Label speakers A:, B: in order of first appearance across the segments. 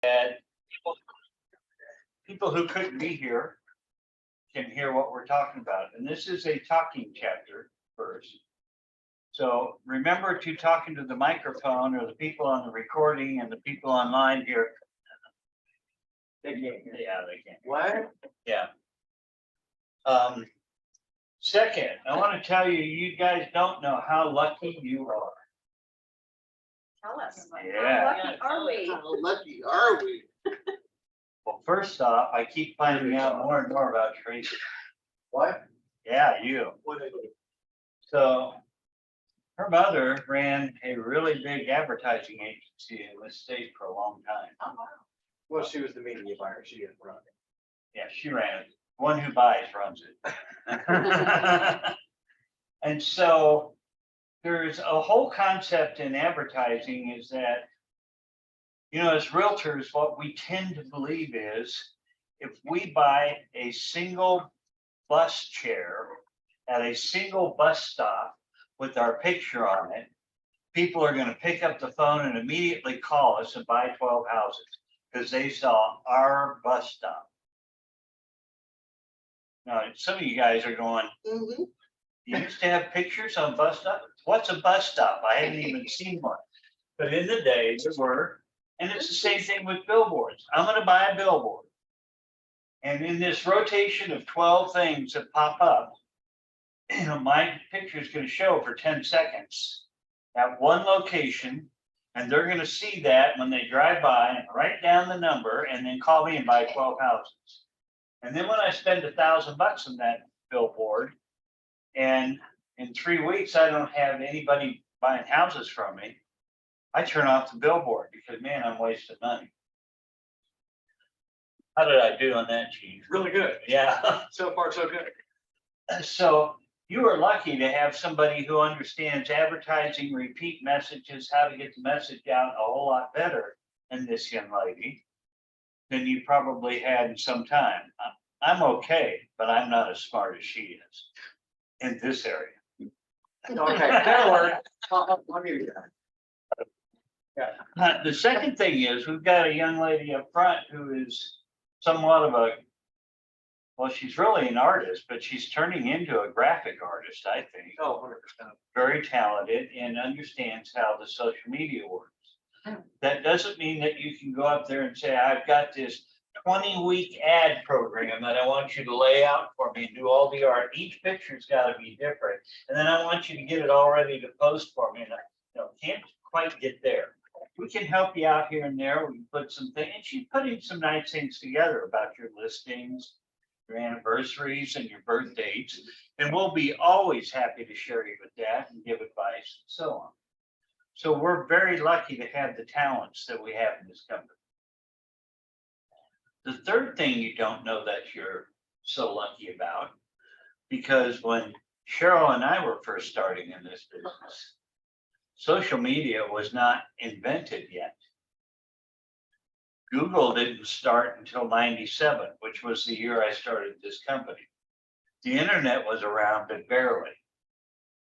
A: that people who couldn't be here can hear what we're talking about. And this is a talking chapter first. So remember to talk into the microphone, or the people on the recording and the people online here. They can't hear. Yeah, they can't.
B: What?
A: Yeah. Second, I want to tell you, you guys don't know how lucky you are.
C: Tell us.
A: Yeah.
C: How lucky are we?
B: How lucky are we?
A: Well, first off, I keep finding out more and more about Tracy.
B: What?
A: Yeah, you.
B: What did I do?
A: So her mother ran a really big advertising agency in this state for a long time.
B: Oh, wow. Well, she was the media buyer. She didn't run it.
A: Yeah, she ran it. One who buys runs it. And so there's a whole concept in advertising is that, you know, as realtors, what we tend to believe is if we buy a single bus chair at a single bus stop with our picture on it, people are going to pick up the phone and immediately call us and buy 12 houses because they saw our bus stop. Now, some of you guys are going,
B: Mm-hmm.
A: you used to have pictures on bus stops? What's a bus stop? I haven't even seen one. But in the day, there were, and it's the same thing with billboards. I'm going to buy a billboard. And in this rotation of 12 things that pop up, you know, my picture is going to show for 10 seconds at one location, and they're going to see that when they drive by and write down the number and then call me and buy 12 houses. And then when I spend $1,000 on that billboard, and in 3 weeks, I don't have anybody buying houses from me, I turn off the billboard because, man, I'm wasting money. How did I do on that, Chief?
B: Really good.
A: Yeah.
B: So far, so good.
A: So you are lucky to have somebody who understands advertising, repeat messages, how to get the message out a whole lot better than this young lady than you probably had in some time. I'm okay, but I'm not as smart as she is in this area.
B: Okay, fair word. I'll give you that.
A: The second thing is we've got a young lady up front who is somewhat of a, well, she's really an artist, but she's turning into a graphic artist, I think.
B: Oh, 100%.
A: Very talented and understands how the social media works. That doesn't mean that you can go up there and say, I've got this 20-week ad program that I want you to lay out for me and do all the art. Each picture's got to be different. And then I want you to get it all ready to post for me. And I can't quite get there. We can help you out here and there. We can put some things, and she's putting some nice things together about your listings, your anniversaries, and your birth dates. And we'll be always happy to share you with that and give advice and so on. So we're very lucky to have the talents that we have in this company. The third thing you don't know that you're so lucky about, because when Cheryl and I were first starting in this business, social media was not invented yet. Google didn't start until '97, which was the year I started this company. The internet was around, but barely.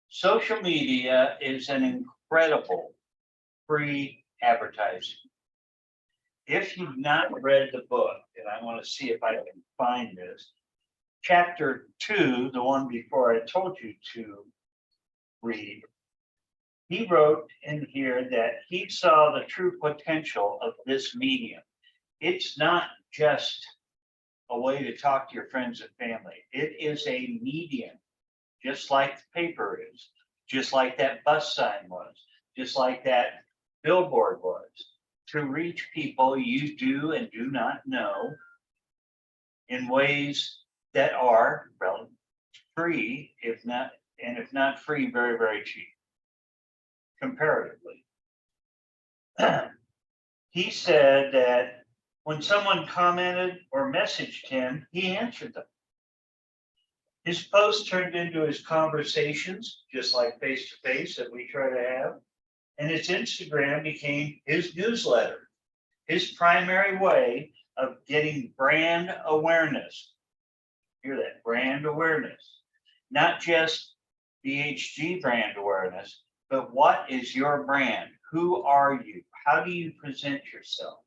A: Social media is an incredible free advertising. If you've not read the book, and I want to see if I can find this, chapter 2, the one before I told you to read, he wrote in here that he saw the true potential of this medium. It's not just a way to talk to your friends and family. It is a medium, just like the paper is, just like that bus sign was, just like that billboard was, to reach people you do and do not know in ways that are relatively free, if not free, very, very cheap, comparatively. He said that when someone commented or messaged him, he answered them. His posts turned into his conversations, just like face-to-face that we try to have. And his Instagram became his newsletter, his primary way of getting brand awareness. Hear that, brand awareness. Not just BHG brand awareness, but what is your brand? Who are you? How do you present yourself?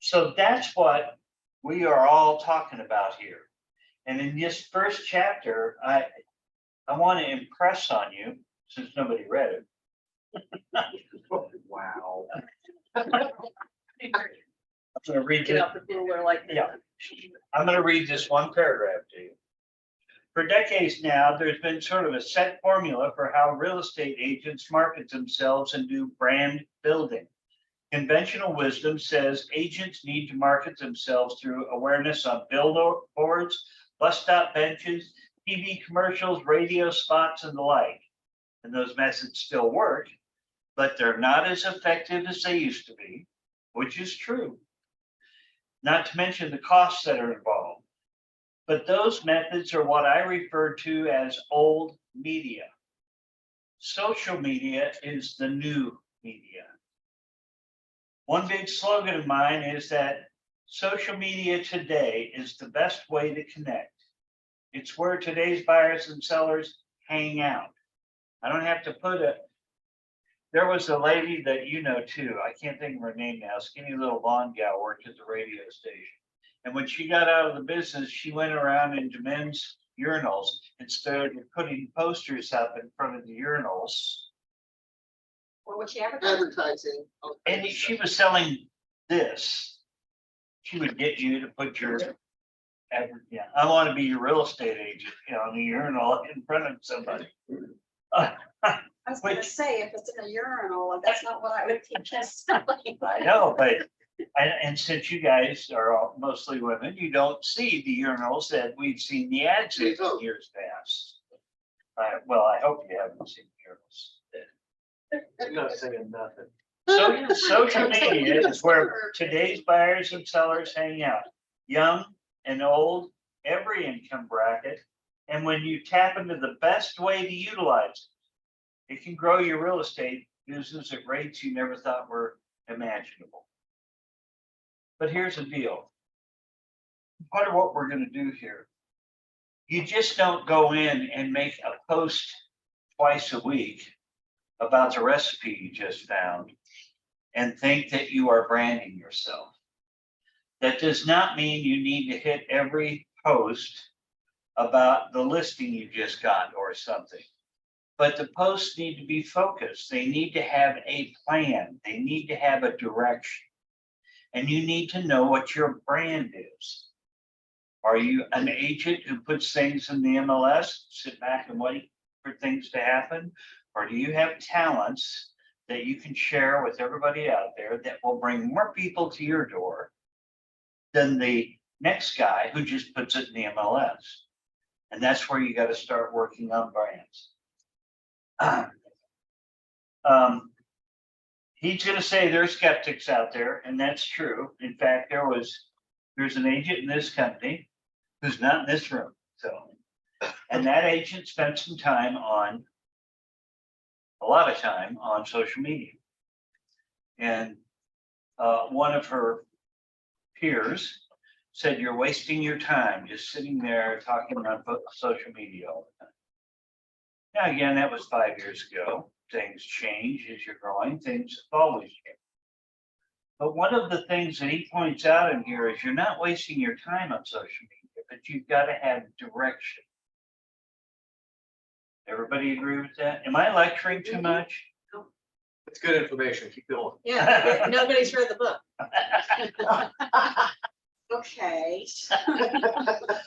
A: So that's what we are all talking about here. And in this first chapter, I want to impress on you, since nobody read it.
B: Wow.
A: I'm gonna read
C: Get
A: it.
C: out the ruler like.
A: Yeah. I'm gonna read this one paragraph to you. For decades now, there's been sort of a set formula for how real estate agents market themselves and do brand building. Conventional wisdom says agents need to market themselves through awareness on billboards, bus stop benches, TV commercials, radio spots, and the like. And those methods still work, but they're not as effective as they used to be, which is true. Not to mention the costs that are involved. But those methods are what I refer to as old media. Social media is the new media. One big slogan of mine is that social media today is the best way to connect. It's where today's buyers and sellers hang out. I don't have to put a, there was a lady that you know too, I can't think of her name now, skinny little blonde gal, worked at the radio station. And when she got out of the business, she went around into men's urinals and started putting posters up in front of the urinals.
C: Or what you advertise.
B: Advertising.
A: And she was selling this. She would get you to put your, yeah, I want to be your real estate agent, you know, on the urinal in front of somebody.
C: I was gonna
A: Which-
C: say, if it's in a urinal, that's not what I would think necessarily.
A: I know, but, and since you guys are all mostly women, you don't see the urinals that we've seen the ads in years past. Well, I hope you haven't seen the urinals.
B: I'm not saying nothing.
A: So social media is where today's buyers and sellers hang out, young and old, every income bracket. And when you tap into the best way to utilize it, it can grow your real estate business at rates you never thought were imaginable. But here's the deal. Part of what we're going to do here, you just don't go in and make a post twice a week about the recipe you just found and think that you are branding yourself. That does not mean you need to hit every post about the listing you just got or something. But the posts need to be focused. They need to have a plan. They need to have a direction. And you need to know what your brand is. Are you an agent who puts things in the MLS, sit back and wait for things to happen? Or do you have talents that you can share with everybody out there that will bring more people to your door than the next guy who just puts it in the MLS? And that's where you got to start working on brands. He's going to say there's skeptics out there, and that's true. In fact, there's an agent in this company who's not in this room. So, and that agent spent some time on, a lot of time on social media. And one of her peers said, "You're wasting your time just sitting there talking on social media all the time." Now, again, that was 5 years ago. Things change as you're growing, things always change. But one of the things that he points out in here is you're not wasting your time on social media, but you've got to have direction. Everybody agree with that? Am I lecturing too much?
B: It's good information. Keep going.
C: Yeah, nobody's read the book. Okay.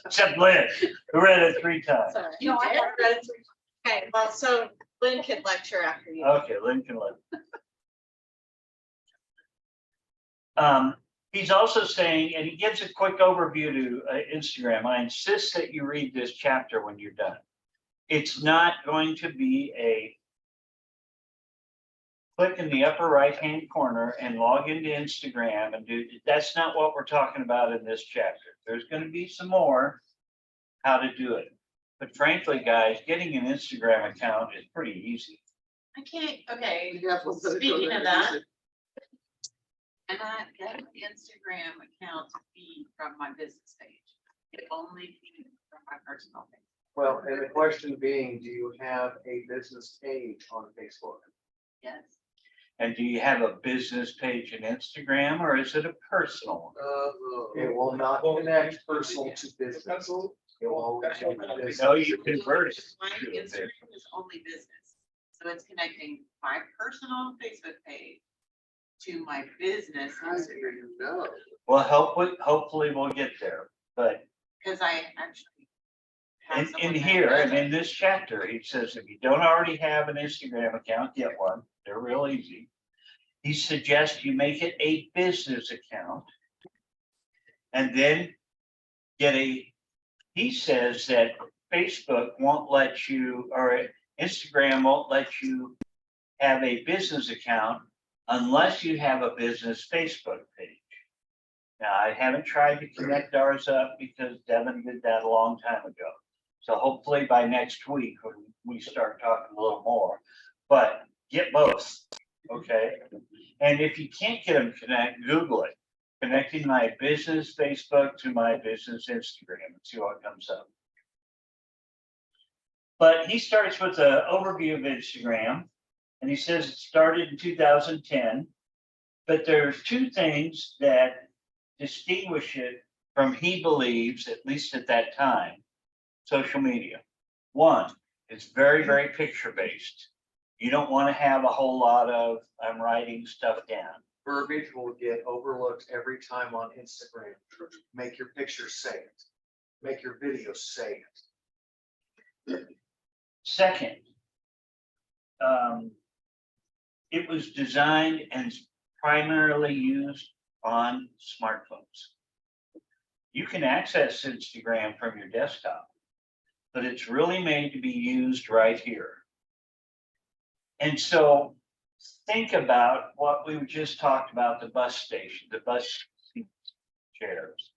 A: Except Lynn, who read it 3 times.
C: Sorry. No, I haven't read it through. Okay, well, so Lynn could lecture after you.
A: Okay, Lynn can let. He's also saying, and he gives a quick overview to Instagram. I insist that you read this chapter when you're done. It's not going to be a click in the upper right-hand corner and log into Instagram and do, that's not what we're talking about in this chapter. There's going to be some more how to do it. But frankly, guys, getting an Instagram account is pretty easy.
D: I can't, okay,
B: Yeah, well,
D: speaking of that, and I get an Instagram account to feed from my business page. It only feeds from my personal page.
B: Well, and the question being, do you have a business page on Facebook?
D: Yes.
A: And do you have a business page in Instagram or is it a personal one?
B: It will not connect personal to business. It will always be business.
A: No, you convert it.
D: My
A: to a business.
D: Instagram is only business, so it's connecting my personal Facebook page to my business Instagram,
A: Well, hopefully we'll get there, but
D: because I actually. have
A: in
D: someone that
A: here
D: does
A: and
D: it.
A: in this chapter, he says, if you don't already have an Instagram account, get one. They're real easy. He suggests you make it a business account. And then he says that Facebook won't let you, or Instagram won't let you have a business account unless you have a business Facebook page. Now, I haven't tried to connect ours up because Devin did that a long time ago. So hopefully by next week, when we start talking a little more, but get both, okay? And if you can't get them connect, Google it. Connecting my business Facebook to my business Instagram and see what comes up. But he starts with an overview of Instagram, and he says it started in 2010. But there's two things that distinguish it from, he believes, at least at that time, social media. One, it's very, very picture based. You don't want to have a whole lot of, I'm writing stuff down.
B: Verbiage will get overlooked every time on Instagram. Make your pictures say it. Make your videos say it.
A: Second, it was designed and primarily used on smartphones. You can access Instagram from your desktop, but it's really made to be used right here. And so think about what we just talked about, the bus station, the bus chairs.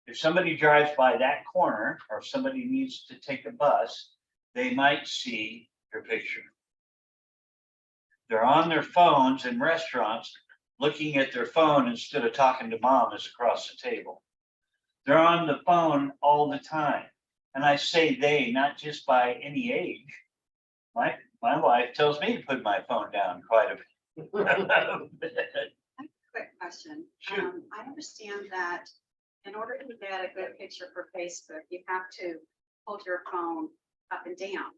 A: If somebody drives by that corner or somebody needs to take a bus, they might see your picture. They're on their phones in restaurants, looking at their phone instead of talking to mom is across the table. They're on the phone all the time. And I say they, not just by any age. My wife tells me to put my phone down quite a bit.
E: Quick question.
A: Shoot.
E: I understand that in order to get a good picture for Facebook, you have to hold your phone up and down.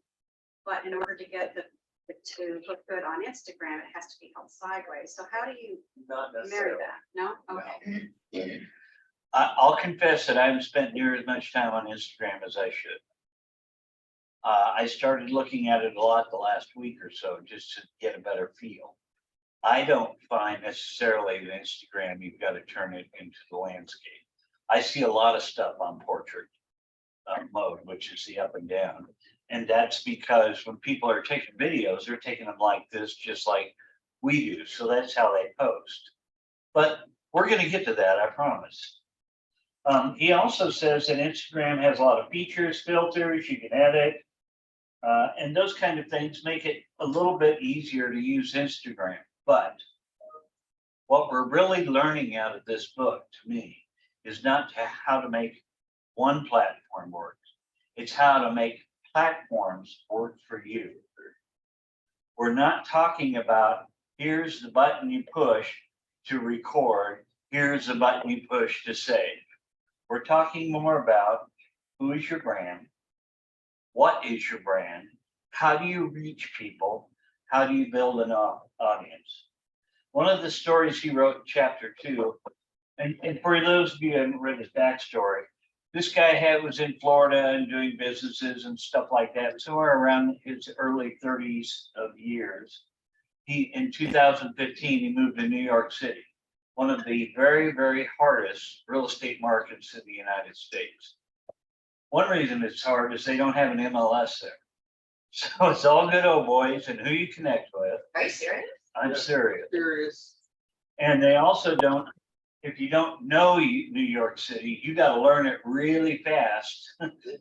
E: But in order to get to look good on Instagram, it has to be held sideways. So how do you
B: Not
E: marry
B: necessarily.
E: that? No? Okay.
A: I'll confess that I haven't spent near as much time on Instagram as I should. I started looking at it a lot the last week or so just to get a better feel. I don't find necessarily that Instagram, you've got to turn it into the landscape. I see a lot of stuff on portrait mode, which is the up and down. And that's because when people are taking videos, they're taking them like this, just like we do. So that's how they post. But we're going to get to that, I promise. He also says that Instagram has a lot of features, filters, you can edit, and those kind of things make it a little bit easier to use Instagram. But what we're really learning out of this book, to me, is not how to make one platform work. It's how to make platforms work for you. We're not talking about, here's the button you push to record, here's the button you push to save. We're talking more about who is your brand, what is your brand, how do you reach people, how do you build an audience. One of the stories he wrote in chapter 2, and for those of you who haven't read his backstory, this guy was in Florida and doing businesses and stuff like that. Somewhere around his early 30s of years, in 2015, he moved to New York City, one of the very, very hardest real estate markets in the United States. One reason it's hard is they don't have an MLS there. So it's all good old boys and who you connect with.
D: Are you serious?
A: I'm
B: Yeah.
A: serious. And they also don't, if you don't know New York City, you got to learn it really fast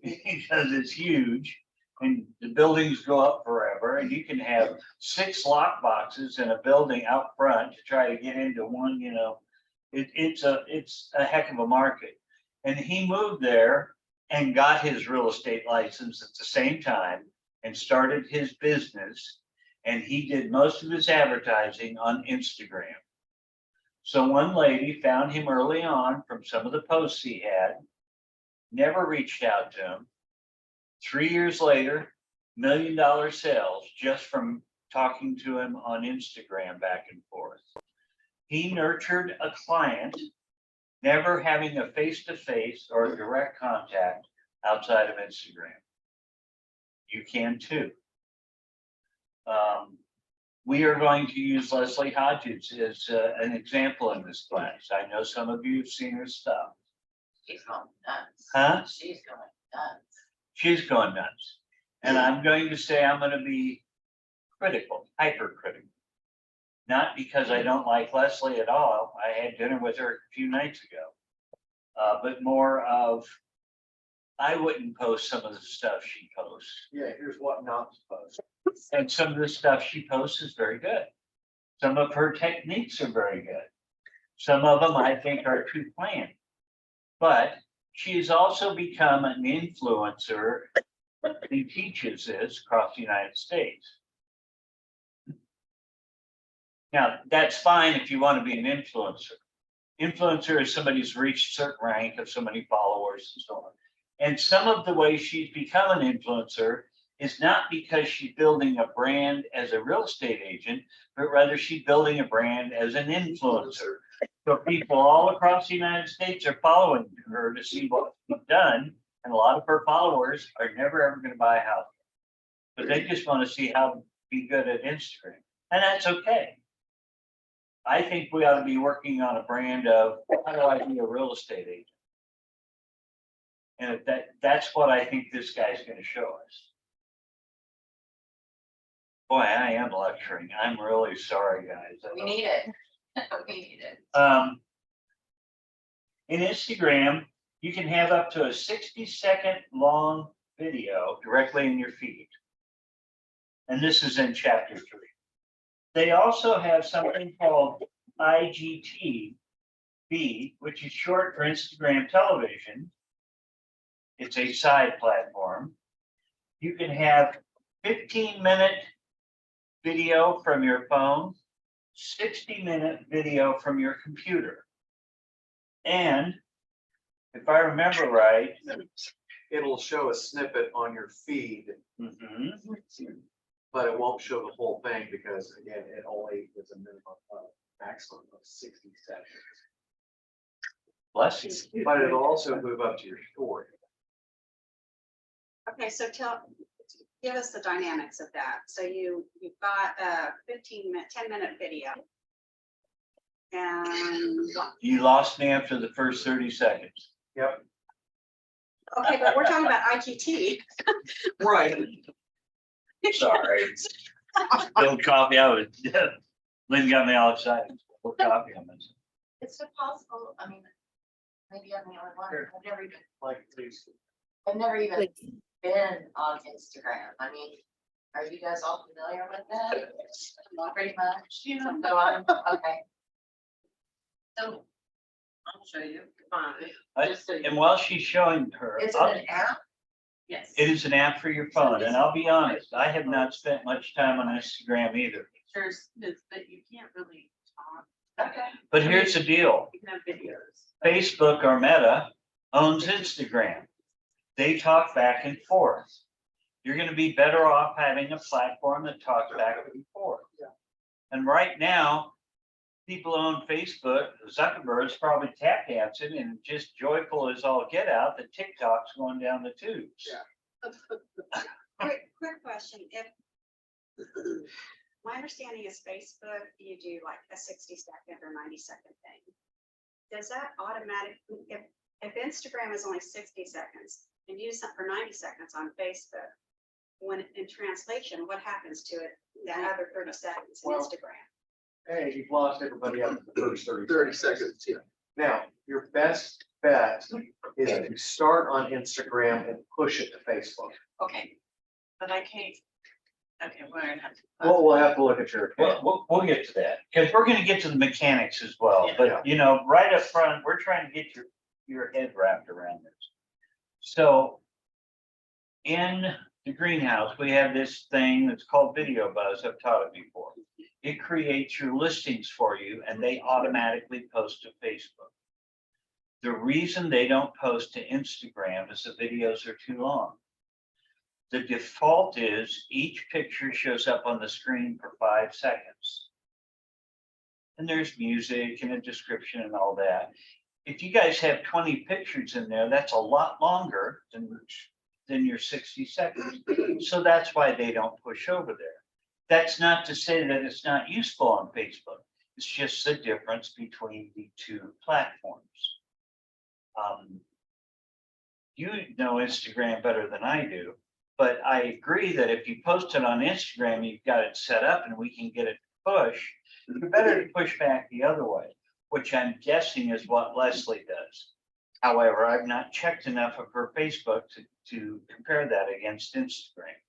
A: because it's huge and the buildings go up forever and you can have 6 lock boxes in a building out front to try to get into one, it's a heck of a market. And he moved there and got his real estate license at the same time and started his business. And he did most of his advertising on Instagram. So one lady found him early on from some of the posts he had, never reached out to him. 3 years later, $1 million sales just from talking to him on Instagram back and forth. He nurtured a client, never having a face-to-face or a direct contact outside of Instagram. You can too. We are going to use Leslie Hodges as an example in this class. I know some of you have seen her stuff.
D: She's going nuts.
A: Huh?
D: She's going nuts.
A: She's going nuts. And I'm going to say I'm going to be critical, hypercritical. Not because I don't like Leslie at all. I had dinner with her a few nights ago. But more of, I wouldn't post some of the stuff she posts.
B: Yeah, here's what not to post.
A: And some of the stuff she posts is very good. Some of her techniques are very good. Some of them I think are too plain. But she's also become an influencer who teaches this across the United States. Now, that's fine if you want to be an influencer. Influencer is somebody who's reached a certain rank of so many followers and so on. And some of the ways she's become an influencer is not because she's building a brand as a real estate agent, but rather she's building a brand as an influencer. So people all across the United States are following her to see what she's done. And a lot of her followers are never ever going to buy a house. But they just want to see how to be good at Instagram. And that's okay. I think we ought to be working on a brand of how do I be a real estate agent? And that's what I think this guy's going to show us. Boy, I am lecturing. I'm really sorry, guys.
D: We need it. We need it.
A: In Instagram, you can have up to a 60-second long video directly in your feed. And this is in chapter 3. They also have something called IGTV, which is short for Instagram television. It's a side platform. You can have 15-minute video from your phone, 60-minute video from your computer. And if I remember right,
B: It'll show a snippet on your feed, but it won't show the whole thing because again, it only is a minimum of maximum of 60 seconds.
A: bless you.
B: But it'll also move up to your story.
E: Okay, so give us the dynamics of that. So you've got a 10-minute video. And,
A: You lost me after the first 30 seconds.
B: Yep.
E: okay, but we're talking about IGT.
B: Right.
A: Sorry. Little coffee, Lynn got me all excited. Little coffee on this.
D: Is it possible, I mean, maybe I'm the only one,
B: Like, please.
D: I've never even been on Instagram. I mean, are you guys all familiar with that? Pretty much. So I'm, okay. So I'll show you. Just so you-
A: And while she's showing her,
D: Is it an app? Yes.
A: it is an app for your phone. And I'll be honest, I have not spent much time on Instagram either.
D: Pictures, but you can't really talk. Okay.
A: But here's the deal.
D: You can have videos.
A: Facebook or Meta owns Instagram. They talk back and forth. You're going to be better off having a platform that talks back and forth. And right now, people own Facebook. Zuckerberg's probably tap dancing and just joyful as all get out. The TikTok's going down the tubes.
E: Quick question. If my understanding is Facebook, you do like a 60-second or 90-second thing. Does that automatically, if Instagram is only 60 seconds and you do something for 90 seconds on Facebook, when in translation, what happens to it, that other 30 seconds in
B: Well,
E: Instagram?
B: Hey, you've lost everybody after the first 30 seconds. Yeah. Now, your best bet is to start on Instagram and push it to Facebook.
D: Okay. But I can't. Okay, we're gonna have to.
B: Well, we'll have to look at your account.
A: We'll get to that because we're going to get to the mechanics as well.
D: Yeah.
A: But, you know, right up front, we're trying to get your head wrapped around this. So in the greenhouse, we have this thing that's called Video Buzz. I've taught it before. It creates your listings for you and they automatically post to Facebook. The reason they don't post to Instagram is the videos are too long. The default is each picture shows up on the screen for 5 seconds. And there's music and a description and all that. If you guys have 20 pictures in there, that's a lot longer than your 60 seconds. So that's why they don't push over there. That's not to say that it's not useful on Facebook. It's just the difference between the two platforms. You know Instagram better than I do, but I agree that if you post it on Instagram, you've got it set up and we can get it to push. You're better to push back the other way, which I'm guessing is what Leslie does. However, I've not checked enough of her Facebook to compare that against Instagram.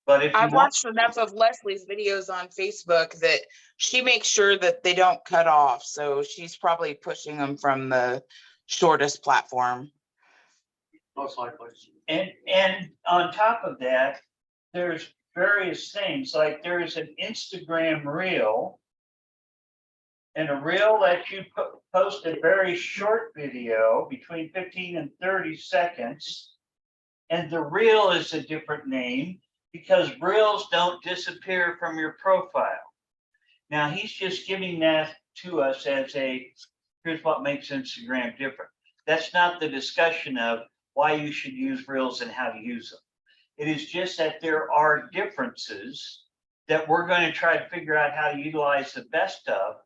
A: But if
F: I've
A: you want,
F: watched enough of Leslie's videos on Facebook that she makes sure that they don't cut off. So she's probably pushing them from the shortest platform.
B: Most likely.
A: and on top of that, there's various things, like there is an Instagram reel. And a reel lets you post a very short video between 15 and 30 seconds. And the reel is a different name because reels don't disappear from your profile. Now he's just giving that to us as here's what makes Instagram different. That's not the discussion of why you should use reels and how to use them. It is just that there are differences that we're going to try to figure out how to utilize the best of,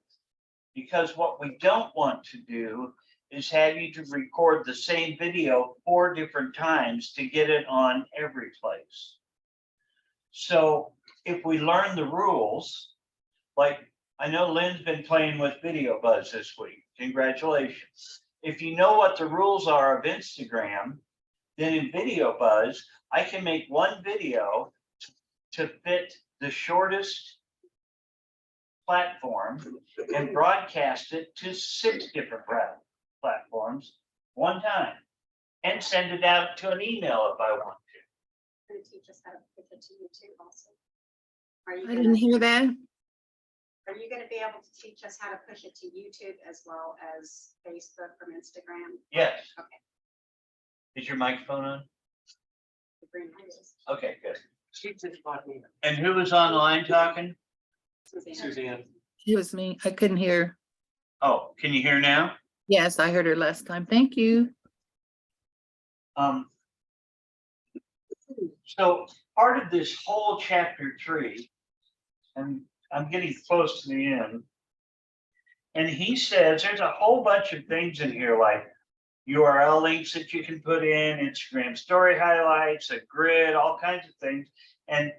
A: because what we don't want to do is have you to record the same video 4 different times to get it on every place. So if we learn the rules, like I know Lynn's been playing with Video Buzz this week. Congratulations. If you know what the rules are of Instagram, then in Video Buzz, I can make one video to fit the shortest platform and broadcast it to 6 different platforms one time and send it out to an email if I want to.
E: Gonna teach us how to push it to YouTube also. Are you
G: I didn't
E: gonna,
G: hear that.
E: are you gonna be able to teach us how to push it to YouTube as well as Facebook from Instagram?
A: Yes.
E: Okay.
A: Is your microphone on?
E: The green light is-
A: Okay, good.
B: She just bought me.
A: And who was online talking?
E: Suzanne.
B: Suzanne.
G: It was me. I couldn't hear.
A: Oh, can you hear now?
G: Yes, I heard her last time. Thank you.
A: So part of this whole chapter 3, and I'm getting close to the end. And he says there's a whole bunch of things in here like URL links that you can put in, Instagram story highlights, a grid, all kinds of things. And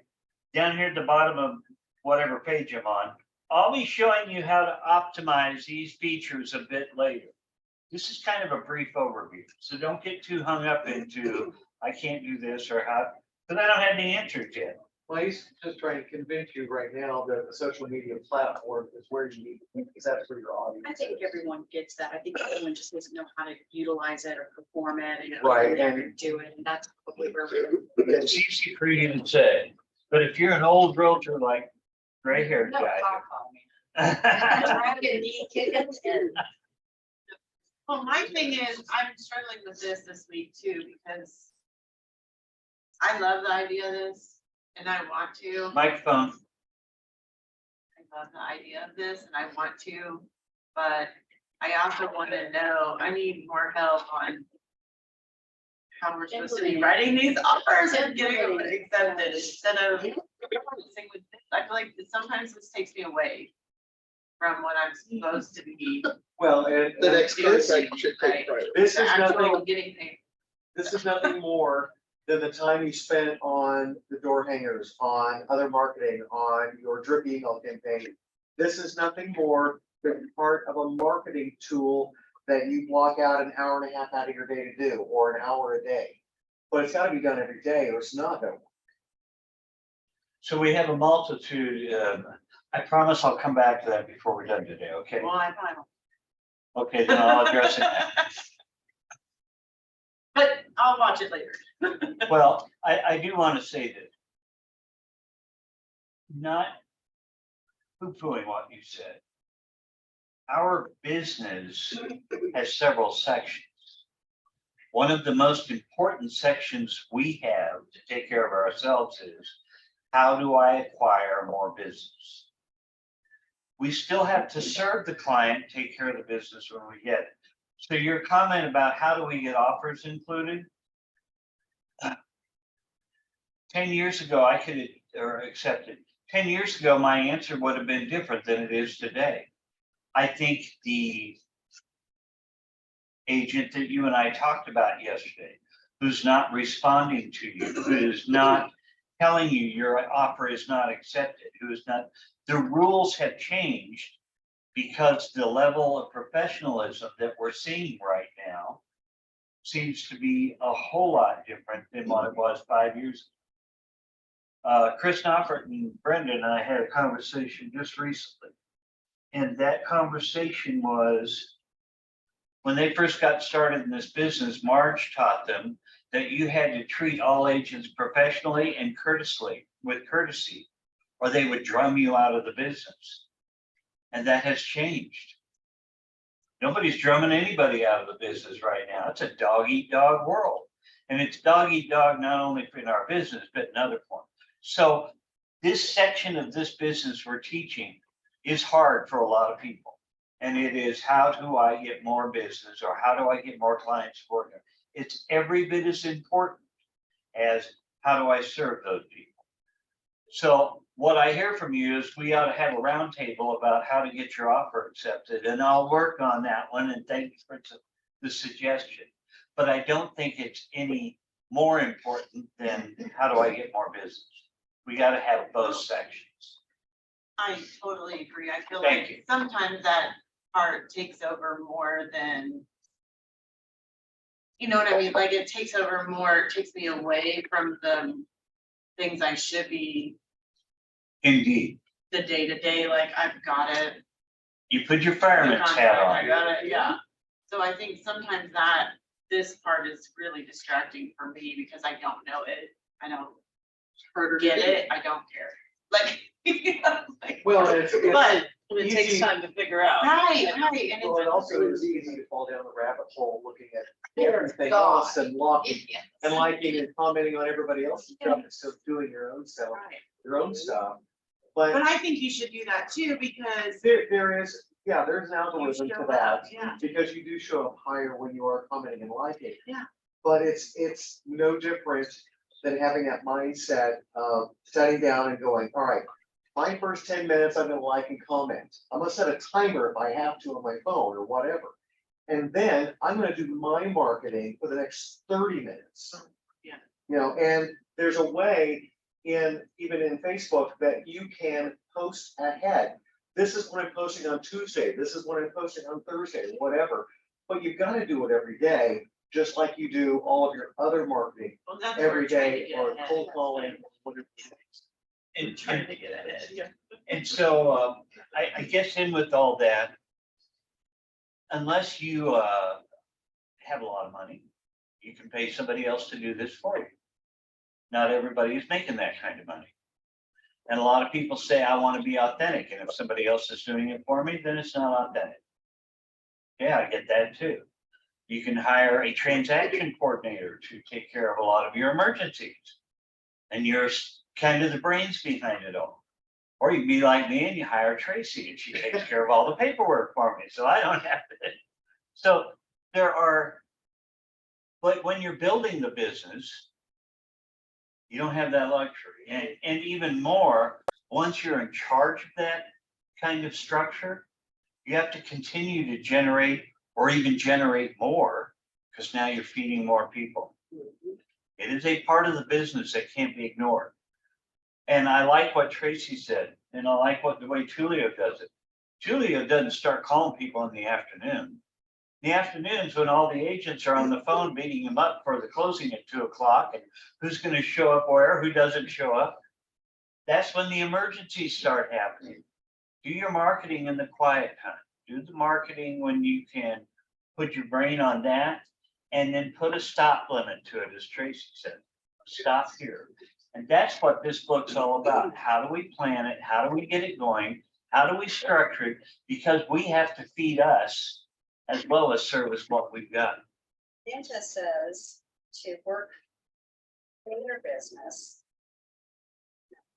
A: down here at the bottom of whatever page I'm on, I'll be showing you how to optimize these features a bit later. This is kind of a brief overview, so don't get too hung up into I can't do this or how, because I don't have the answers yet.
B: Well, he's just trying to convince you right now that the social media platform is where you need to be, because that's where your audience
H: I think
B: is.
H: everyone gets that. I think everyone just doesn't know how to utilize it or perform it and
B: Right,
H: and do it. And that's probably where we're.
A: It's easy for you to say, but if you're an old realtor like gray haired
D: No,
A: guy.
D: call me. Dragon knee kickings and
C: Well, my thing is, I'm struggling with this week too, because I love the idea of this and I want to.
A: Microphone.
C: I love the idea of this and I want to, but I also want to know, I need more help on how we're supposed to be writing these offers and getting them accepted instead of. I feel like sometimes this takes me away from what I'm supposed to be.
B: Well, and
I: The next
B: this,
I: contract should take priority.
B: this
C: The
B: is
C: actual
B: nothing,
C: getting paid.
B: this is nothing more than the time you spent on the door hangers, on other marketing, on your drip email campaign. This is nothing more than part of a marketing tool that you block out an hour and a half out of your day to do, or an hour a day. But it's gotta be done every day, or it's not done.
A: So we have a multitude, I promise I'll come back to that before we're done today, okay?
C: Well, I probably
A: Okay, then I'll address it now.
C: But I'll watch it later.
A: Well, I do want to say that. Not poo-pooing what you said. Our business has several sections. One of the most important sections we have to take care of ourselves is, how do I acquire more business? We still have to serve the client, take care of the business when we get it. So your comment about how do we get offers included? 10 years ago, I could, or accepted. 10 years ago, my answer would have been different than it is today. I think the agent that you and I talked about yesterday, who's not responding to you, who is not telling you your offer is not accepted, who is not, the rules have changed because the level of professionalism that we're seeing right now seems to be a whole lot different than what it was 5 years ago. Chris Noffert and Brenda and I had a conversation just recently. And that conversation was, when they first got started in this business, Marge taught them that you had to treat all agents professionally and with courtesy, or they would drum you out of the business. And that has changed. Nobody's drumming anybody out of the business right now. It's a dog-eat-dog world. And it's dog-eat-dog not only in our business, but in other forms. So this section of this business we're teaching is hard for a lot of people. And it is, how do I get more business, or how do I get more clients for them? It's every bit as important as how do I serve those people. So what I hear from you is we ought to have a roundtable about how to get your offer accepted, and I'll work on that one, and thanks for the suggestion. But I don't think it's any more important than how do I get more business. We got to have both sections.
C: I totally agree. I feel
A: Thank you.
C: like sometimes that part takes over more than, you know what I mean? Like, it takes over more, it takes me away from the things I should be,
A: Indeed.
C: the day-to-day, like, I've got it.
A: You put your fireman's hat
C: I
A: on.
C: got it, yeah. So I think sometimes that, this part is really distracting for me because I don't know it. I don't get it. I don't care. Like, you know, like,
B: Well, it's,
C: but
B: it takes time
C: to figure out. Right, right. And
B: well, it
C: it's
B: also is easy to fall down the rabbit hole looking at
D: Dear
B: everything
D: God.
B: else and locking
D: Yes.
B: and liking and commenting on everybody else's stuff instead of doing your own stuff,
C: right.
B: your own stuff.
C: But
B: But
C: I think you should do that too, because.
B: there is, yeah, there's an algorithm
C: You
B: to
C: show
B: that.
C: up, yeah.
B: Because you do show up higher when you are commenting and liking.
C: Yeah.
B: But it's no different than having that mindset of sitting down and going, all right, my first 10 minutes, I'm gonna like and comment. I'm gonna set a timer if I have to on my phone or whatever. And then I'm gonna do my marketing for the next 30 minutes.
C: Yeah.
B: You know, and there's a way even in Facebook that you can post ahead. This is what I'm posting on Tuesday. This is what I'm posting on Thursday, whatever. But you've got to do it every day, just like you do all of your other marketing
C: Well, that's what
B: every
C: we're trying to
B: day,
C: get
B: or
C: ahead.
B: cold calling. whatever.
A: And,
C: Trying to get ahead.
A: and so I guess in with all that, unless you have a lot of money, you can pay somebody else to do this for you. Not everybody is making that kind of money. And a lot of people say, I want to be authentic. And if somebody else is doing it for me, then it's not authentic. Yeah, I get that too. You can hire a transaction coordinator to take care of a lot of your emergencies. And you're kind of the brains behind it all. Or you can be like me and you hire Tracy and she takes care of all the paperwork for me. So I don't have to. So there are, but when you're building the business, you don't have that luxury. And even more, once you're in charge of that kind of structure, you have to continue to generate or even generate more, because now you're feeding more people. It is a part of the business that can't be ignored. And I like what Tracy said, and I like the way Tulio does it. Tulio doesn't start calling people in the afternoon. The afternoons when all the agents are on the phone beating them up for the closing at 2 o'clock and who's going to show up where, who doesn't show up. That's when the emergencies start happening. Do your marketing in the quiet time. Do the marketing when you can put your brain on that. and then put a stop limit to it, as Tracy said. Stop here. And that's what this book's all about. How do we plan it? How do we get it going? How do we structure it? Because we have to feed us as well as service what we've got.
E: Ninja says to work in your business,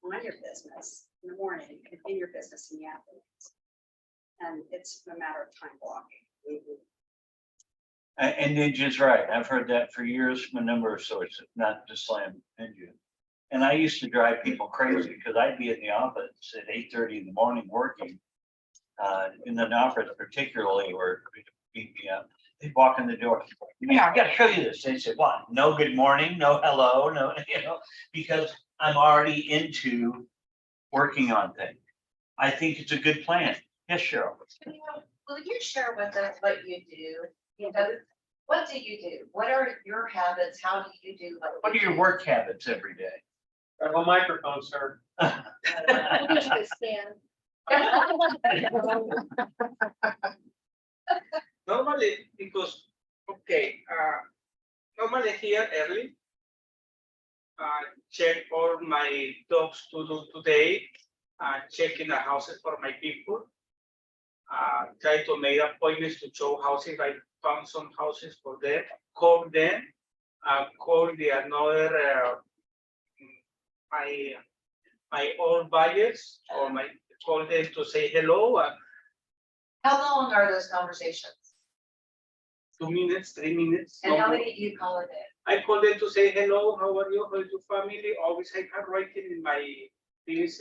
E: on your business in the morning, and in your business in the afternoons. And it's a matter of time blocking.
A: And Ninja's right. I've heard that for years from a number of sources, not to slam Ninja. And I used to drive people crazy because I'd be in the office at 8:30 in the morning working. In the office particularly where it beat me up. They'd walk in the door. Yeah, I gotta show you this. They said, what? No good morning, no hello, no, because I'm already into working on things. I think it's a good plan. Yes, Cheryl.
D: Will you share with us what you do? You know, what do you do? What are your habits? How do you do?
A: What are your work habits every day?
B: I have a microphone, sir.
I: Normally, because, okay, normally here early. Check all my dogs to do today, checking the houses for my people. Try to make appointments to show houses, I found some houses for them, call them, call the another, my old buyers, or my, call them to say hello,
D: How long are those conversations?
I: 2 minutes, 3 minutes.
D: And
I: no
D: how
I: more.
D: many do you call a day?
I: I call them to say hello, how are you, how is your family? Always I have writing in my things,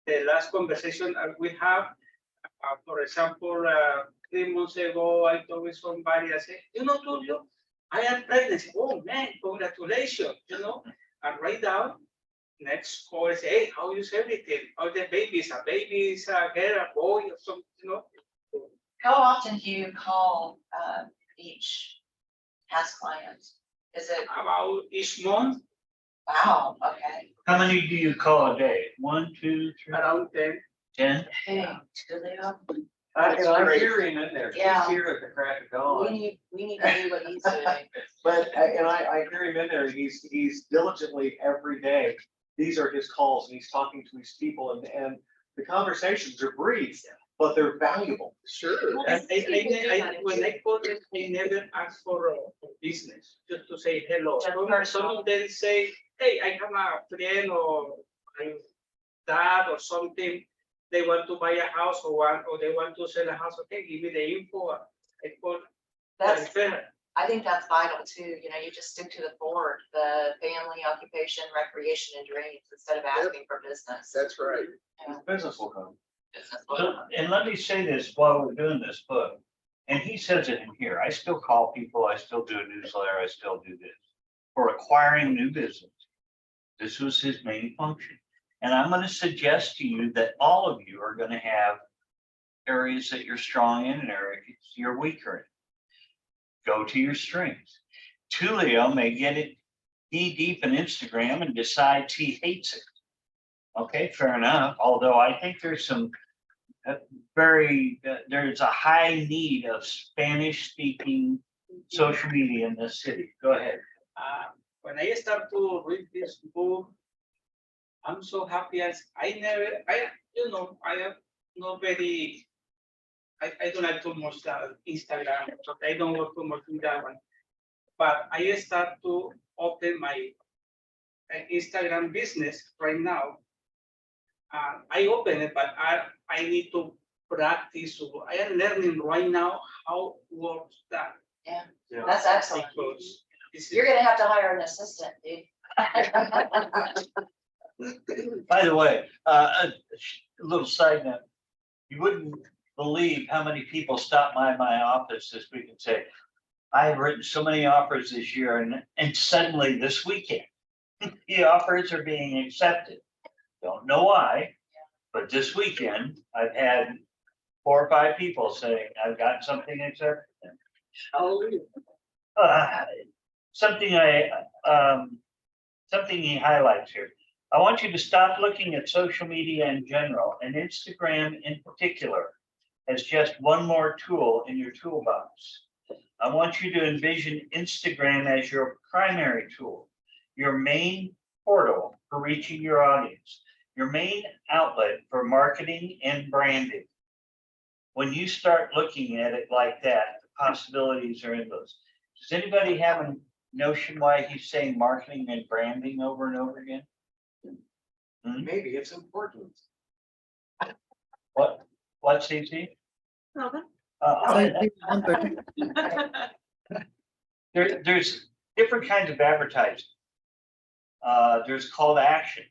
I: the last conversation we have. For example, 3 months ago, I told somebody, I said, Tulio, I am pregnant. Oh man, congratulations, And right down, next call is, hey, how is everything? How the babies? A baby is a girl, a boy, or something,
D: How often do you call each past client? Is it,
I: About each month,
D: wow, okay.
A: How many do you call a day? 1, 2, 3,
I: around 10.
A: 10?
D: Hey, Tulio,
B: And I hear him in there.
D: Yeah.
B: He's here at the crack of dawn.
D: we need to do what he's doing.
B: But, and I hear him in there. He's diligently every day. These are his calls and he's talking to his people and the conversations are brief, but they're valuable.
I: Sure.
E: Well,
I: When I call them, I never ask for business, just to say hello.
D: Just
I: Some
D: personal.
I: of them say, hey, I have a friend or my dad or something. They want to buy a house or they want to sell a house. Okay, give me the info. I call.
D: That's,
I: Fair.
D: I think that's vital too, you just stick to the board, the family, occupation, recreation and dreams instead of asking for business.
I: That's right.
B: Business will come.
D: Business.
A: So, and let me say this while we're doing this book, and he says it in here, I still call people, I still do a newsletter, I still do this. For acquiring new business. This was his main function. And I'm gonna suggest to you that all of you are gonna have areas that you're strong in and areas you're weaker in. Go to your strengths. Tulio may get it knee deep in Instagram and decides he hates it. Okay, fair enough, although I think there's some there's a high need of Spanish speaking social media in this city. Go ahead.
I: When I start to read this book, I'm so happy as I am not very, I don't like too much Instagram, so I don't work too much in that one. But I start to open my Instagram business right now. I open it, but I need to practice. I am learning right now how works that.
D: That's excellent.
I: Because this is-
D: You're gonna have to hire an assistant, dude.
A: By the way, a little side note. You wouldn't believe how many people stop by my office this week and say, I have written so many offers this year and suddenly this weekend, the offers are being accepted. Don't know why, but this weekend I've had 4 or 5 people saying, I've got something accepted. Something something he highlights here. I want you to stop looking at social media in general and Instagram in particular as just one more tool in your toolbox. I want you to envision Instagram as your primary tool, your main portal for reaching your audience, your main outlet for marketing and branding. When you start looking at it like that, the possibilities are endless. Does anybody have a notion why he's saying marketing and branding over and over again?
B: Maybe it's important.
A: What's easy?
G: So you remember.
A: There's different kinds of advertising. There's call to action.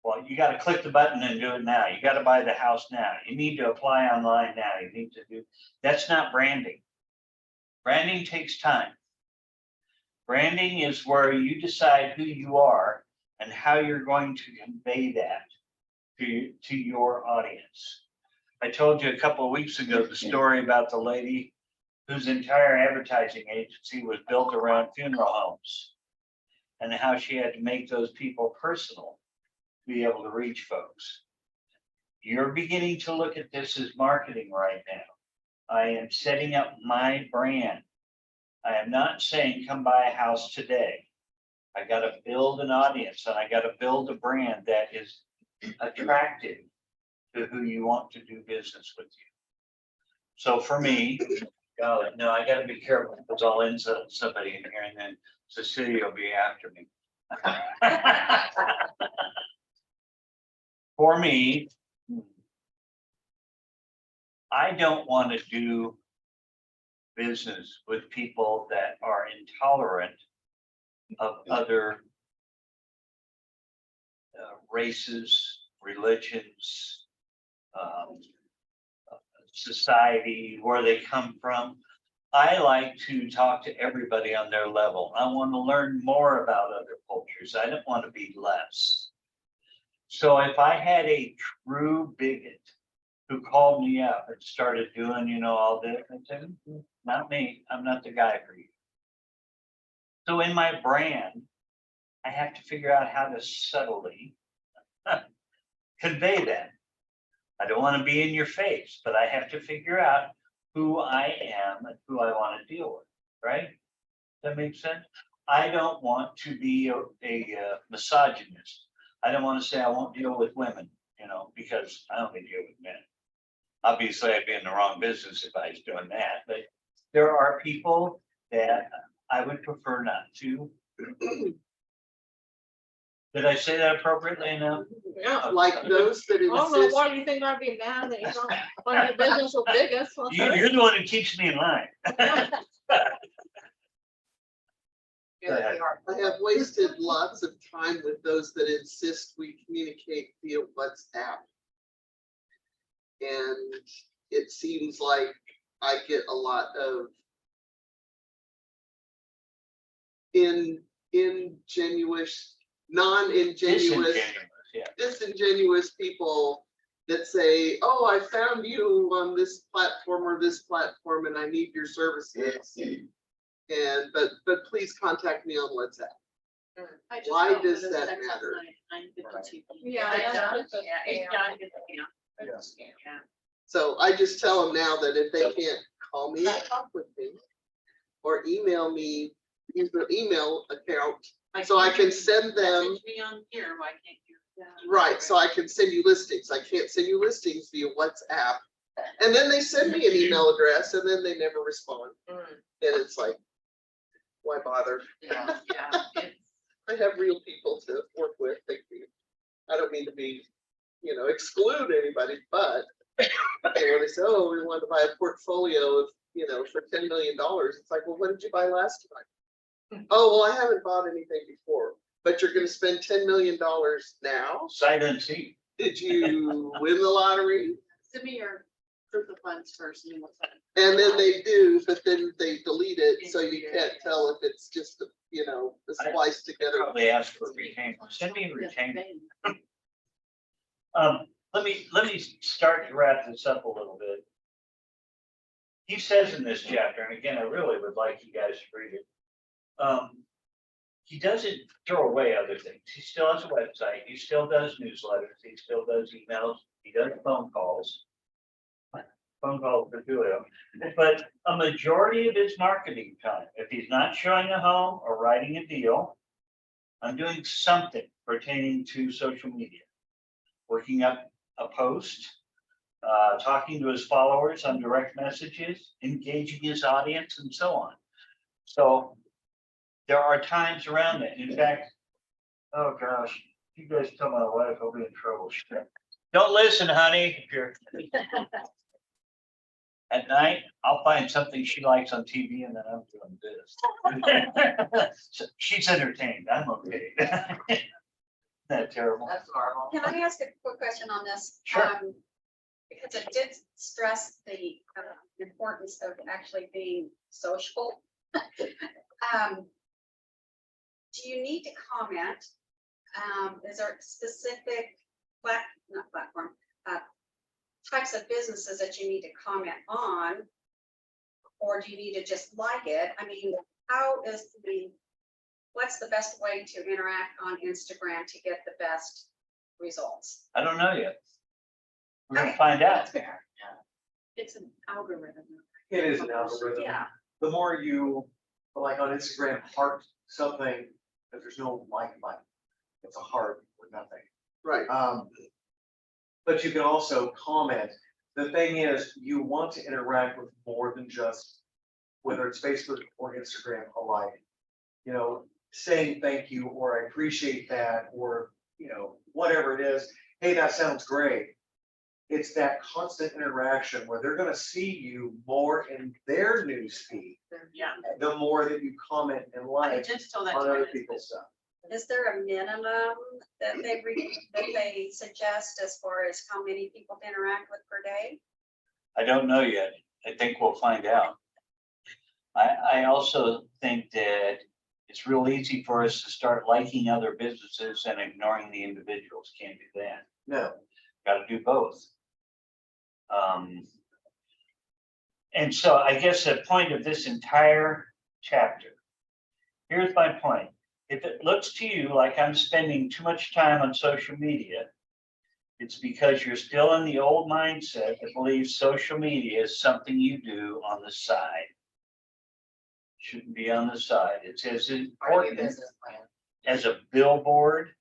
A: Well, you gotta click the button and do it now. You gotta buy the house now. You need to apply online now. You need to do, that's not branding. Branding takes time. Branding is where you decide who you are and how you're going to convey that to your audience. I told you a couple of weeks ago the story about the lady whose entire advertising agency was built around funeral homes and how she had to make those people personal to be able to reach folks. You're beginning to look at this as marketing right now. I am setting up my brand. I am not saying come buy a house today. I gotta build an audience and I gotta build a brand that is attractive to who you want to do business with you. So for me, golly, no, I gotta be careful because I'll insult somebody in here and then Cecilia will be after me. For me, I don't want to do business with people that are intolerant of other races, religions, society, where they come from. I like to talk to everybody on their level. I want to learn more about other cultures. I don't want to be less. So if I had a true bigot who called me up and started doing, all this, I said, not me, I'm not the guy for you. So in my brand, I have to figure out how to subtly convey that. I don't want to be in your face, but I have to figure out who I am and who I want to deal with, right? That makes sense? I don't want to be a misogynist. I don't want to say I won't deal with women, because I only deal with men. Obviously, I'd be in the wrong business if I was doing that, but there are people that I would prefer not to. Did I say that appropriately enough?
J: Yeah, like those that
H: Oh, no,
J: insist.
H: why do you think I'd be mad that you don't find your business so big? That's what.
A: You're the one who keeps me in line. Go ahead.
J: I have wasted lots of time with those that insist we communicate via WhatsApp. And it seems like I get a lot of non-ingenuous,
A: Yeah.
J: disingenuous people that say, oh, I found you on this platform and I need your services. And, but please contact me on WhatsApp.
H: I just
J: Why
H: felt
J: does
H: it was
J: that
H: like
J: matter?
H: 9:52.
C: Yeah,
H: It's
C: yeah.
H: done. It's done.
B: Yes.
H: Yeah.
J: So I just tell them now that if they can't call me and talk with me or email me, use their email account, so I can send them,
H: Message me on here, why can't you?
J: right, so I can send you listings. I can't send you listings via WhatsApp. And then they send me an email address and then they never respond. And it's like, why bother?
C: Yeah, yeah, it's,
J: I have real people to work with. Thank you. I don't mean to be, exclude anybody, but when they say, oh, we want to buy a portfolio of, for $10 million, it's like, well, what did you buy last time? Oh, well, I haven't bought anything before, but you're going to spend $10 million now.
A: Sight unseen.
J: Did you win the lottery?
H: Send me your proof of funds first and then we'll send it.
J: And then they do, but then they delete it, so you can't tell if it's just, a spliced together.
A: Probably ask for retainer. Send me a retainer. Let me start to wrap this up a little bit. He says in this chapter, and again, I really would like you guys to read it. He doesn't throw away other things. He still has a website. He still does newsletters. He still does emails. He does phone calls. phone call for Julio. But a majority of his marketing time, if he's not showing a home or writing a deal, I'm doing something pertaining to social media. Working up a post, talking to his followers on direct messages, engaging his audience and so on. So there are times around it. In fact, oh gosh, you guys tell my wife I'll be in trouble. Don't listen, honey. If you're at night, I'll find something she likes on TV and then I'm doing this. So she's entertained. I'm okay. Isn't that terrible?
D: That's normal.
E: Can I ask a quick question on this?
A: Sure.
E: Because it did stress the importance of actually being social. Do you need to comment? Is there specific types of businesses that you need to comment on? Or do you need to just like it? I mean, what's the best way to interact on Instagram to get the best results?
A: I don't know yet. We're gonna find out.
E: That's fair.
H: It's an algorithm.
B: It is an algorithm.
E: Yeah.
B: The more you, like on Instagram, heart something, that there's no like button. It's a heart with nothing.
J: Right.
B: But you can also comment. The thing is, you want to interact with more than just, whether it's Facebook or Instagram alike. You know, saying thank you, or I appreciate that, or, you know, whatever it is, hey, that sounds great. It's that constant interaction where they're gonna see you more in their newsfeed,
C: Yeah.
B: the more that you comment and
C: I
B: like
C: just told that
B: on
C: to my
B: other
C: husband.
B: people's stuff.
E: Is there a minimum that they suggest as far as how many people to interact with per day?
A: I don't know yet. I think we'll find out. I also think that it's real easy for us to start liking other businesses and ignoring the individuals. Can't do that.
B: No,
A: Got to do both. And so I guess the point of this entire chapter, here's my point. If it looks to you like I'm spending too much time on social media, it's because you're still in the old mindset that believes social media is something you do on the side. Shouldn't be on the side. It's as
D: Part of your
A: important
D: business plan.
A: as a billboard.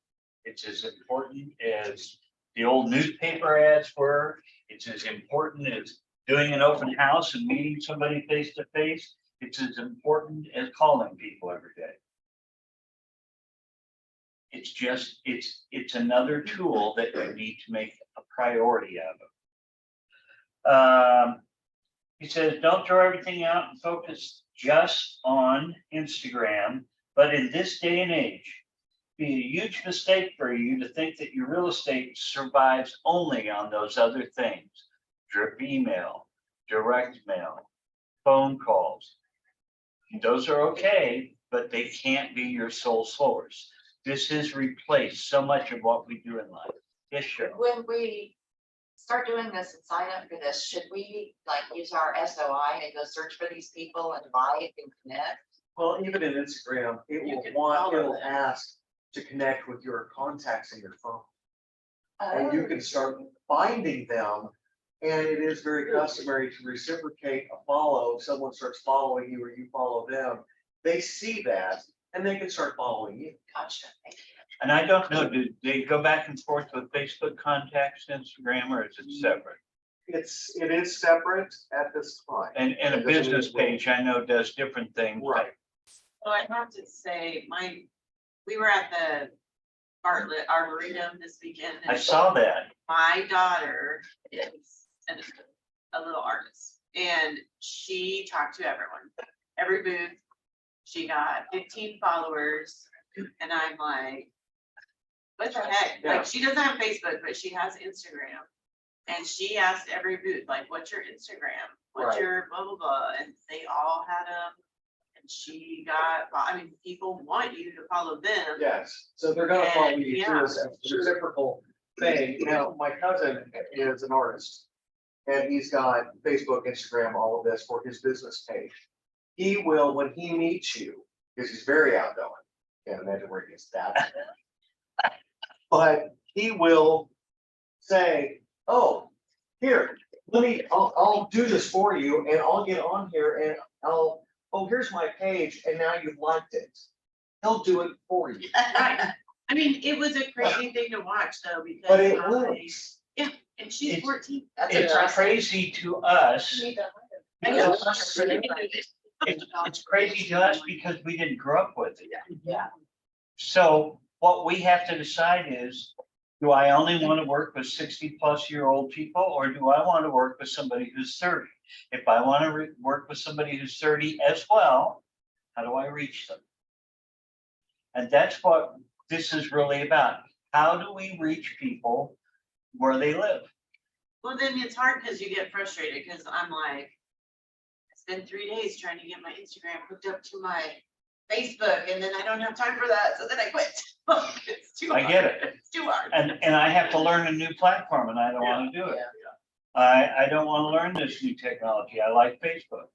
A: It's as important as the old newspaper ads were. It's as important as doing an open house and meeting somebody face to face. It's as important as calling people every day. It's just, it's another tool that you need to make a priority out of. He says, don't throw everything out and focus just on Instagram, but in this day and age, be a huge mistake for you to think that your real estate survives only on those other things. Drip email, direct mail, phone calls. Those are okay, but they can't be your sole source. This has replaced so much of what we do in life. Yes, sure.
D: When we start doing this and sign up for this, should we like use our SOI and go search for these people and like and connect?
B: well, even in Instagram, it
C: You
B: will
C: can
B: want,
C: follow
B: it'll
C: them.
B: ask to connect with your contacts in your phone. And you
D: Oh,
B: can start finding them. And it is very customary to reciprocate a follow. If someone starts following you or you follow them, they see that and they can start following you.
D: Gotcha. Thank you.
A: And I don't know, do they go back and forth with Facebook contacts, Instagram, or is it separate?
B: It is separate at this time.
A: And a
B: It doesn't
A: business
B: really-
A: page I know does different things.
B: Right.
C: Well, I have to say, we were at the Bartlett Arboretum this weekend.
A: I
C: and
A: saw that.
C: My daughter is a little artist and she talked to everyone, every booth. She got 15 followers and I'm like, what the heck?
B: Yeah.
C: Like, she doesn't have Facebook, but she has Instagram. And she asked every booth, like, what's your Instagram? What's
B: Right.
C: your blah, blah, blah? And they all had them. And she got, I mean, people want you to follow them.
B: Yes, so they're gonna follow
C: And,
B: you
C: yeah.
B: through this reciprocal thing. Now, my cousin is an artist. And he's got Facebook, Instagram, all of this for his business page. He will, when he meets you, because he's very outgoing, can't imagine where he gets that. But he will say, oh, here, I'll do this for you and I'll get on here and oh, here's my page and now you've liked it. He'll do it for you.
C: Right. I mean, it was a crazy thing to watch though, because.
B: But it
C: I-
B: works.
C: Yeah, and she's
A: It's-
C: 14.
D: That's
A: It's
D: impressive.
A: crazy to us.
D: You need to-
A: It's crazy to us because we didn't grow up with it.
D: Yeah.
A: So what we have to decide is, do I only want to work with 60-plus-year-old people, or do I want to work with somebody who's 30? If I want to work with somebody who's 30 as well, how do I reach them? And that's what this is really about. How do we reach people where they live?
C: Well, then it's hard because you get frustrated because I'm like, I spent 3 days trying to get my Instagram hooked up to my Facebook and then I don't have time for that. So then I quit. It's too
A: I
C: hard.
A: get it.
C: It's too hard.
A: And I have to learn a new platform and I don't want to do it. I don't want to learn this new technology. I like Facebook.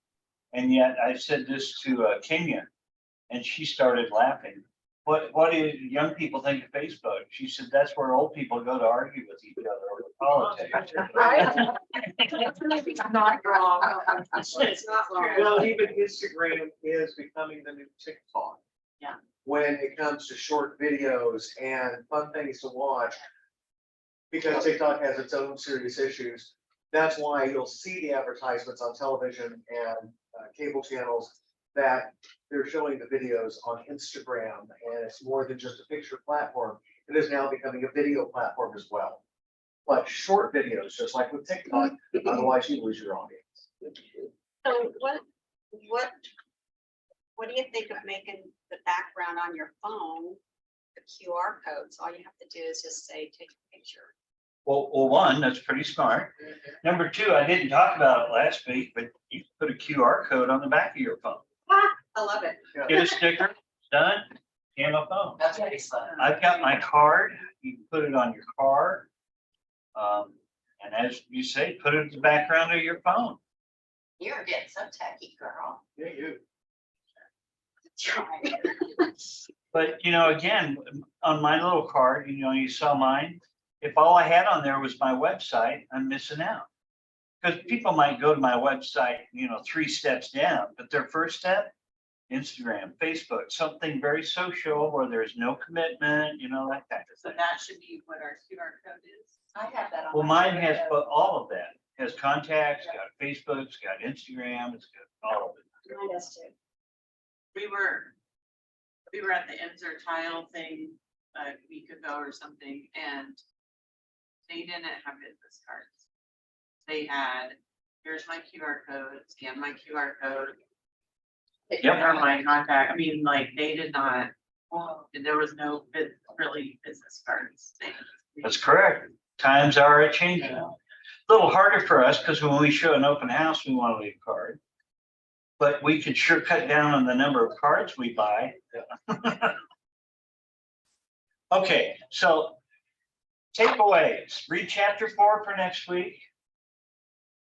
A: And yet I said this to Kenya and she started laughing. What do young people think of Facebook? She said, that's where old people go to argue with each other over politics.
E: It's not wrong. It's not wrong.
B: Well, even Instagram is becoming the new TikTok.
C: Yeah.
B: When it comes to short videos and fun things to watch. Because TikTok has its own serious issues. That's why you'll see the advertisements on television and cable channels that they're showing the videos on Instagram, and it's more than just a picture platform. It is now becoming a video platform as well. But short videos, just like with TikTok, otherwise you lose your audience.
E: So what do you think of making the background on your phone, the QR codes? All you have to do is just say, take a picture.
A: Well, one, that's pretty smart. Number two, I didn't talk about it last week, but you can put a QR code on the back of your phone.
E: I love it.
A: Get a sticker, done, scan a phone.
D: That's what he said.
A: I've got my card, you can put it on your car. And as you say, put it in the background of your phone.
D: You're getting so techy, girl.
B: Yeah, you.
A: But, again, on my little card, you saw mine. If all I had on there was my website, I'm missing out. Because people might go to my website, 3 steps down, but their first step, Instagram, Facebook, something very social where there's no commitment, that kind of
C: So
A: thing.
C: that should be what our QR code is.
D: I have that on.
A: Well,
D: my
A: mine has
D: computer.
A: all of that. It has contacts, got Facebook, it's got Instagram, it's got all of it.
E: Mine does too.
C: We were at the insert tile thing a week ago or something, and they didn't have business cards. They had, here's my QR code, scan my QR code.
A: Yep.
C: Or my contact, I mean, like, they did not, there was no really business cards.
A: That's correct. Times are a changing. A little harder for us because when we show an open house, we want to leave a card. But we could sure cut down on the number of cards we buy. Okay, so takeaways. Read chapter 4 for next week.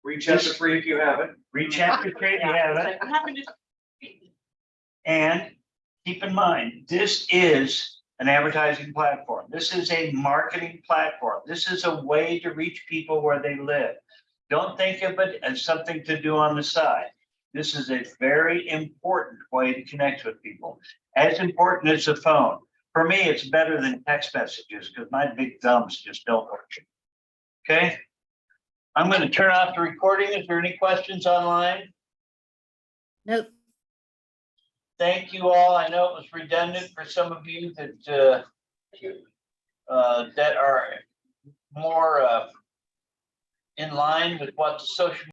B: Read chapter 3 if you haven't.
A: Read chapter 3 if you haven't.
C: I'm happy to.
A: And keep in mind, this is an advertising platform. This is a marketing platform. This is a way to reach people where they live. Don't think of it as something to do on the side. This is a very important way to connect with people. As important as the phone. For me, it's better than text messages because my big thumbs just don't work. Okay? I'm going to turn off the recording. Is there any questions online?
G: Nope.
A: Thank you all. I know it was redundant for some of you that that are more in line with what the social